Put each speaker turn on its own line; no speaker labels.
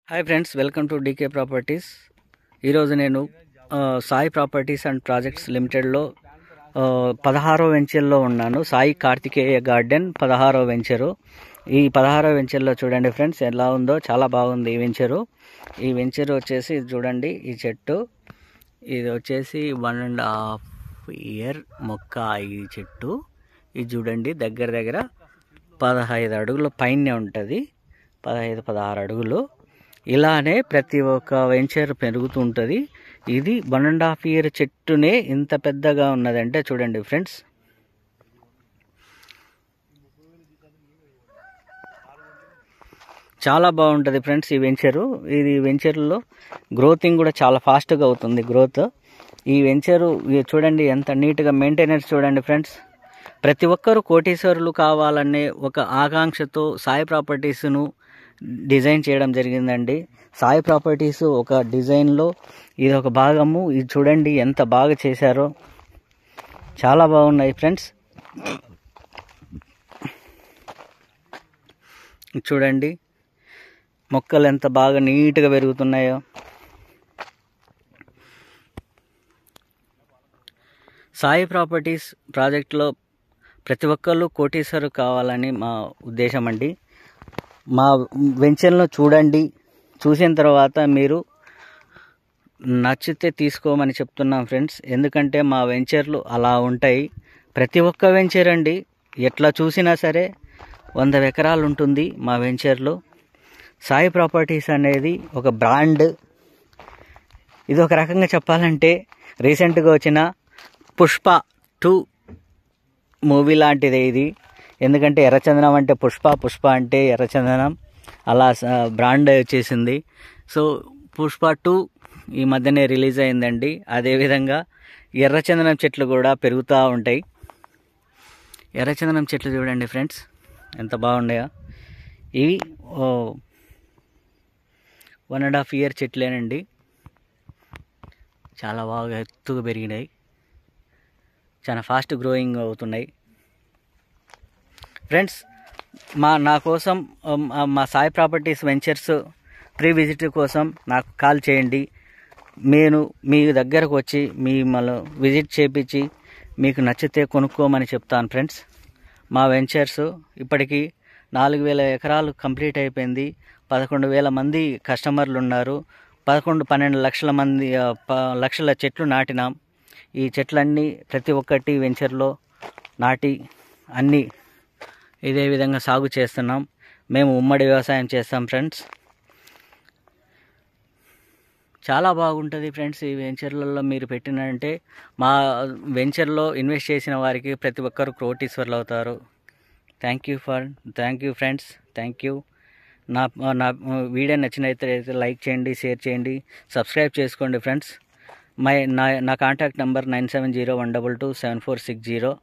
Hi friends, welcome to D K properties. ఈరోజు నేను Sai properties and projects లిమిటెడ్లో 16వ వెంచర్లో ఉన్నాను. సాయి కార్తికేయ గార్డెన్ 16వ వెంచరు. ఈ 16వ వెంచర్లో చూడండి ఫ్రెండ్స్ ఎలా ఉందో, చాలా బాగుంది ఈ వెంచరు. ఈ వెంచర్ వచ్చేసి చూడండి, ఈ చెట్టు ఇది వచ్చేసి 1.5 ఇయర్ మొక్క. ఈ చెట్టు ఇది చూడండి, దగ్గర దగ్గర 15 అడుగుల పైనే ఉంటుంది, 15-16 అడుగులు. ఇలానే ప్రతి ఒక్క వెంచర్ పెరుగుతూ ఉంటుంది. ఇది 1.5 ఇయర్ చెట్టునే ఇంత పెద్దగా ఉన్నదంటే చూడండి ఫ్రెండ్స్. చాలా బాగుంటుంది ఫ్రెండ్స్ ఈ వెంచరు. ఇది వెంచర్లో గ్రోతింగ్ కూడా చాలా ఫాస్ట్గా అవుతుంది గ్రోత్. ఈ వెంచరు చూడండి ఎంత నీట్గా మెయింటెనెన్స్ చూడండి ఫ్రెండ్స్. ప్రతి ఒక్కరూ కోటీశ్వరులు కావాలనే ఒక ఆకాంక్షతో సాయి ప్రాపర్టీస్ను డిజైన్ చేయడం జరిగిందండి. సాయి ప్రాపర్టీస్ ఒక డిజైన్లో ఇది ఒక భాగము. ఇది చూడండి ఎంత బాగా చేశారో, చాలా బాగున్నాయి ఫ్రెండ్స్. చూడండి మొక్కలు ఎంత బాగా నీట్గా పెరుగుతున్నాయో. సాయి ప్రాపర్టీస్ ప్రాజెక్టులో ప్రతి ఒక్కళ్ళు కోటీశ్వరు కావాలని మా ఉద్దేశం అండి. మా వెంచర్లో చూడండి, చూసిన తర్వాత మీరు నచ్చితే తీసుకోమని చెప్తున్నాం ఫ్రెండ్స్. ఎందుకంటే మా వెంచర్లు అలా ఉంటాయి. ప్రతి ఒక్క వెంచర్ అండి, ఎట్లా చూసినా సరే 100 ఎకరాలు ఉంటుంది మా వెంచర్లో. సాయి ప్రాపర్టీస్ అనేది ఒక బ్రాండ్. ఇది ఒక రకంగా చెప్పాలంటే రీసెంట్గా వచ్చిన పుష్ప 2 మూవీ లాంటిదే ఇది. ఎందుకంటే ఎర్రచందనం అంటే పుష్ప, పుష్ప అంటే ఎర్రచందనం, అలా బ్రాండ్ వచ్చేసింది. సో పుష్ప 2 ఈ మధ్యనే రిలీజ్ అయిందండి. అదేవిధంగా ఎర్రచందనం చెట్లు కూడా పెరుగుతూ ఉంటాయి. ఎర్రచందనం చెట్లు చూడండి ఫ్రెండ్స్ ఎంత బాగున్నాయో. ఇవి 1.5 ఇయర్ చెట్లేనండి, చాలా బాగా ఎత్తుగా పెరిగినాయి, చాలా ఫాస్ట్ గ్రోయింగ్ అవుతున్నాయి ఫ్రెండ్స్. నా కోసం మా Sai properties ventures pre visit కోసం నాకు కాల్ చేయండి. నేను మీ దగ్గరకు వచ్చి మిమ్మల్ని విజిట్ చేపించి మీకు నచ్చితే కొనుక్కోమని చెప్తాను ఫ్రెండ్స్. మా వెంచర్స్ ఇప్పటికీ 4,000 ఎకరాలు కంప్లీట్ అయిపోయింది. 11,000 మంది కస్టమర్లు ఉన్నారు. 11-12 లక్షల చెట్లు నాటినాం. ఈ చెట్లన్నీ ప్రతి ఒక్కటి వెంచర్లో నాటి అన్నీ ఇదే విధంగా సాగు చేస్తున్నాం. మేము ఉమ్మడి వ్యవసాయం చేస్తాం ఫ్రెండ్స్. చాలా బాగుంటుంది ఫ్రెండ్స్. ఈ వెంచర్లలో మీరు పెట్టినంటే మా వెంచర్లో ఇన్వెస్ట్ చేసిన వారికి ప్రతి ఒక్కరు కోటీశ్వర్లు అవుతారు. Thank you friends, thank you. నా వీడియో నచ్చినట్లయితే లైక్ చేయండి, షేర్ చేయండి, సబ్స్క్రైబ్ చేసుకోండి ఫ్రెండ్స్. నా కాంటాక్ట్ నెంబర్ 9701227460.